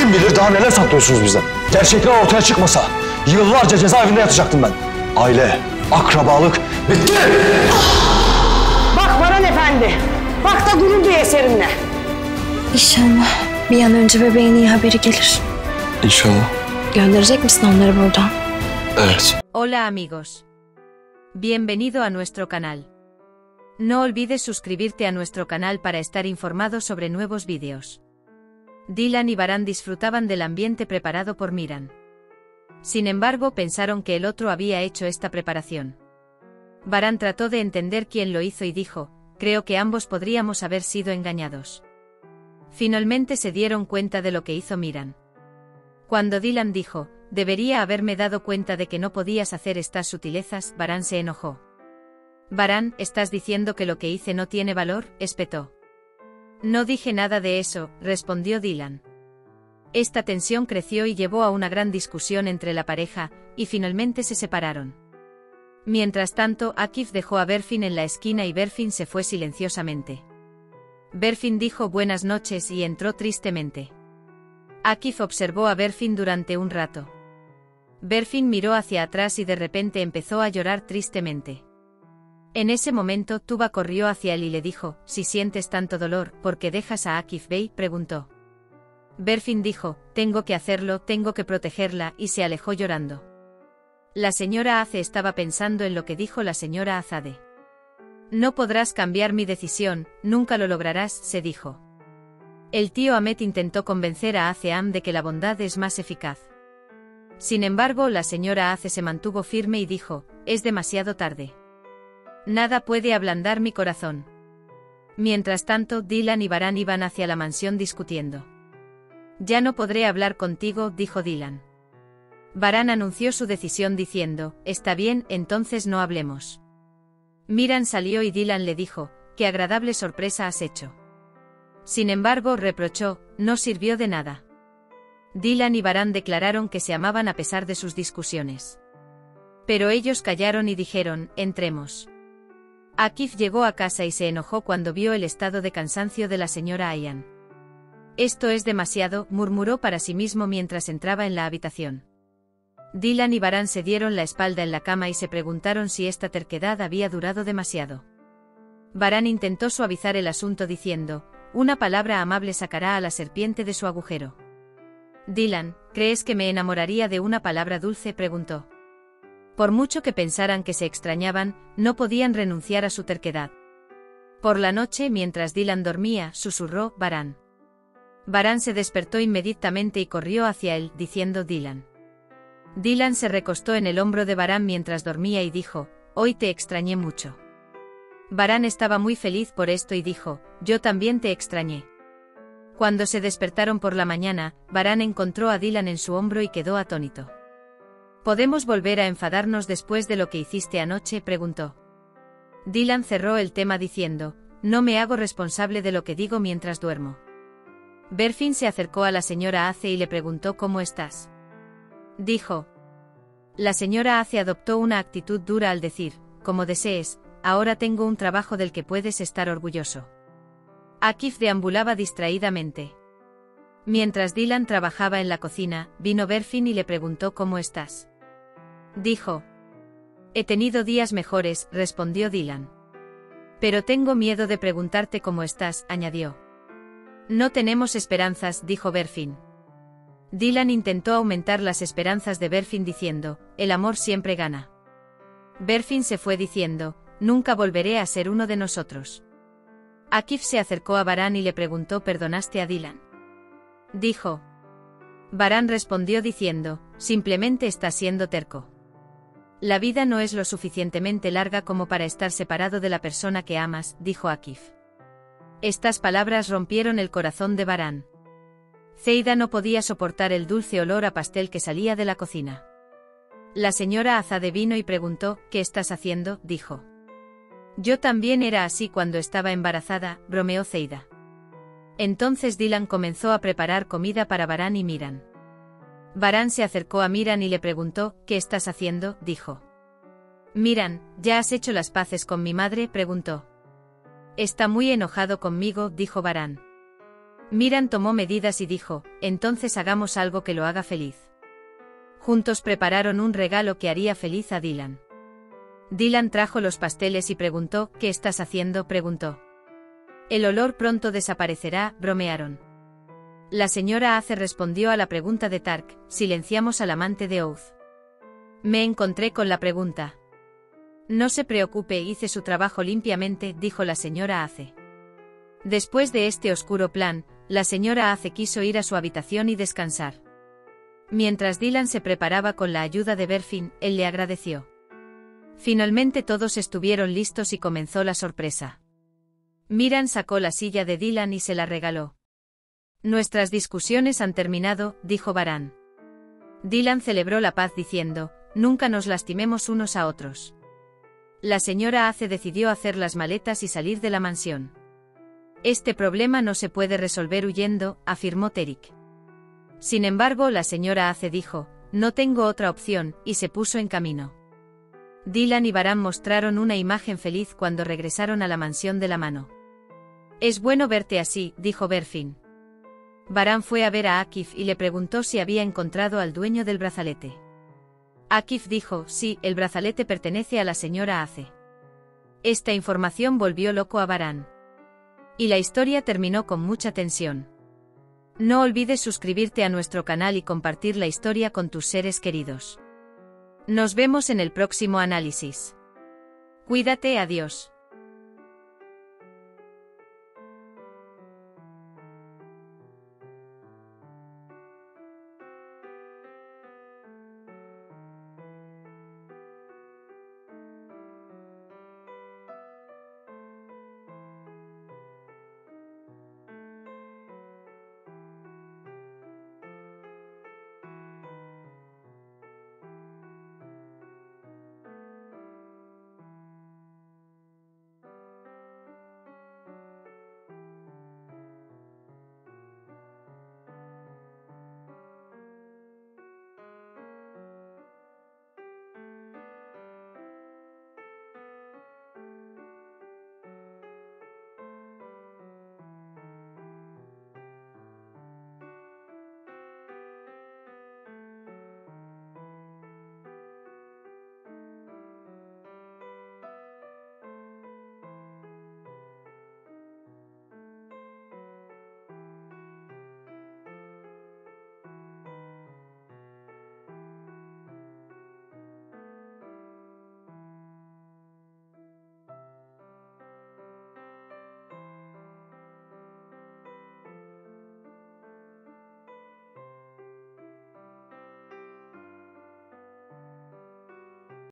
Kim bilir daha neler saklıyorsunuz bizden. Gerçekler ortaya çıkmasa yıllarca cezaevinde yatacaktım ben. Aile, akrabalık bitti. Bak Baran Efendi, bak da gurur duy eserinle. İnşallah bir an önce bebeğin iyi haberi gelir. İnşallah. Gönderecek misin onları buradan? Evet. Hola amigos. Bienvenido a nuestro canal. No olvides suscribirte a nuestro canal para estar informado sobre nuevos vídeos. Dylan y Baran disfrutaban del ambiente preparado por Miran. Sin embargo, pensaron que el otro había hecho esta preparación. Baran trató de entender quién lo hizo y dijo, creo que ambos podríamos haber sido engañados. Finalmente se dieron cuenta de lo que hizo Miran. Cuando Dylan dijo, debería haberme dado cuenta de que no podías hacer estas sutilezas, Baran se enojó. Baran, ¿estás diciendo que lo que hice no tiene valor?, espetó. No dije nada de eso, respondió Dylan. Esta tensión creció y llevó a una gran discusión entre la pareja, y finalmente se separaron. Mientras tanto, Akif dejó a Berfin en la esquina y Berfin se fue silenciosamente. Berfin dijo buenas noches y entró tristemente. Akif observó a Berfin durante un rato. Berfin miró hacia atrás y de repente empezó a llorar tristemente. En ese momento Tuba corrió hacia él y le dijo, si sientes tanto dolor, ¿por qué dejas a Akif Bey?, preguntó. Berfin dijo, tengo que hacerlo, tengo que protegerla, y se alejó llorando. La señora Ace estaba pensando en lo que dijo la señora Azade. No podrás cambiar mi decisión, nunca lo lograrás, se dijo. El tío Ahmet intentó convencer a Ace de que la bondad es más eficaz. Sin embargo, la señora Ace se mantuvo firme y dijo, es demasiado tarde. Nada puede ablandar mi corazón. Mientras tanto, Dylan y Baran iban hacia la mansión discutiendo. Ya no podré hablar contigo, dijo Dylan. Baran anunció su decisión diciendo, está bien, entonces no hablemos. Miran salió y Dylan le dijo, qué agradable sorpresa has hecho. Sin embargo, reprochó, no sirvió de nada. Dylan y Baran declararon que se amaban a pesar de sus discusiones. Pero ellos callaron y dijeron, entremos. Akif llegó a casa y se enojó cuando vio el estado de cansancio de la señora Ayan. Esto es demasiado, murmuró para sí mismo mientras entraba en la habitación. Dylan y Baran se dieron la espalda en la cama y se preguntaron si esta terquedad había durado demasiado. Baran intentó suavizar el asunto diciendo, una palabra amable sacará a la serpiente de su agujero. Dylan, ¿crees que me enamoraría de una palabra dulce?, preguntó. Por mucho que pensaran que se extrañaban, no podían renunciar a su terquedad. Por la noche, mientras Dylan dormía, susurró, Baran. Baran se despertó inmediatamente y corrió hacia él, diciendo Dylan. Dylan se recostó en el hombro de Baran mientras dormía y dijo, hoy te extrañé mucho. Baran estaba muy feliz por esto y dijo, yo también te extrañé. Cuando se despertaron por la mañana, Baran encontró a Dylan en su hombro y quedó atónito. ¿Podemos volver a enfadarnos después de lo que hiciste anoche?, preguntó. Dylan cerró el tema diciendo, no me hago responsable de lo que digo mientras duermo. Berfin se acercó a la señora Ace y le preguntó ¿cómo estás? Dijo. La señora Ace adoptó una actitud dura al decir, como desees, ahora tengo un trabajo del que puedes estar orgulloso. Akif deambulaba distraídamente. Mientras Dylan trabajaba en la cocina, vino Berfin y le preguntó ¿cómo estás? Dijo. He tenido días mejores, respondió Dylan. Pero tengo miedo de preguntarte cómo estás, añadió. No tenemos esperanzas, dijo Berfin. Dylan intentó aumentar las esperanzas de Berfin diciendo, el amor siempre gana. Berfin se fue diciendo, nunca volveré a ser uno de nosotros. Akif se acercó a Baran y le preguntó ¿perdonaste a Dylan? Dijo. Baran respondió diciendo, simplemente estás siendo terco. La vida no es lo suficientemente larga como para estar separado de la persona que amas, dijo Akif. Estas palabras rompieron el corazón de Baran. Zeida no podía soportar el dulce olor a pastel que salía de la cocina. La señora Azade vino y preguntó, ¿qué estás haciendo?, dijo. Yo también era así cuando estaba embarazada, bromeó Zeida. Entonces Dylan comenzó a preparar comida para Baran y Miran. Baran se acercó a Miran y le preguntó, ¿qué estás haciendo?, dijo. Miran, ¿ya has hecho las paces con mi madre?, preguntó. Está muy enojado conmigo, dijo Baran. Miran tomó medidas y dijo, entonces hagamos algo que lo haga feliz. Juntos prepararon un regalo que haría feliz a Dylan. Dylan trajo los pasteles y preguntó, ¿qué estás haciendo?, preguntó. El olor pronto desaparecerá, bromearon. La señora Ace respondió a la pregunta de Tark, silenciamos al amante de Oath. Me encontré con la pregunta. No se preocupe, hice su trabajo limpiamente, dijo la señora Ace. Después de este oscuro plan, la señora Ace quiso ir a su habitación y descansar. Mientras Dylan se preparaba con la ayuda de Berfin, él le agradeció. Finalmente todos estuvieron listos y comenzó la sorpresa. Miran sacó la silla de Dylan y se la regaló. Nuestras discusiones han terminado, dijo Baran. Dylan celebró la paz diciendo, nunca nos lastimemos unos a otros. La señora Ace decidió hacer las maletas y salir de la mansión. Este problema no se puede resolver huyendo, afirmó Terik. Sin embargo, la señora Ace dijo, no tengo otra opción, y se puso en camino. Dylan y Baran mostraron una imagen feliz cuando regresaron a la mansión de la mano. Es bueno verte así, dijo Berfin. Baran fue a ver a Akif y le preguntó si había encontrado al dueño del brazalete. Akif dijo, sí, el brazalete pertenece a la señora Ace. Esta información volvió loco a Baran. Y la historia terminó con mucha tensión. No olvides suscribirte a nuestro canal y compartir la historia con tus seres queridos. Nos vemos en el próximo análisis. Cuídate, adiós.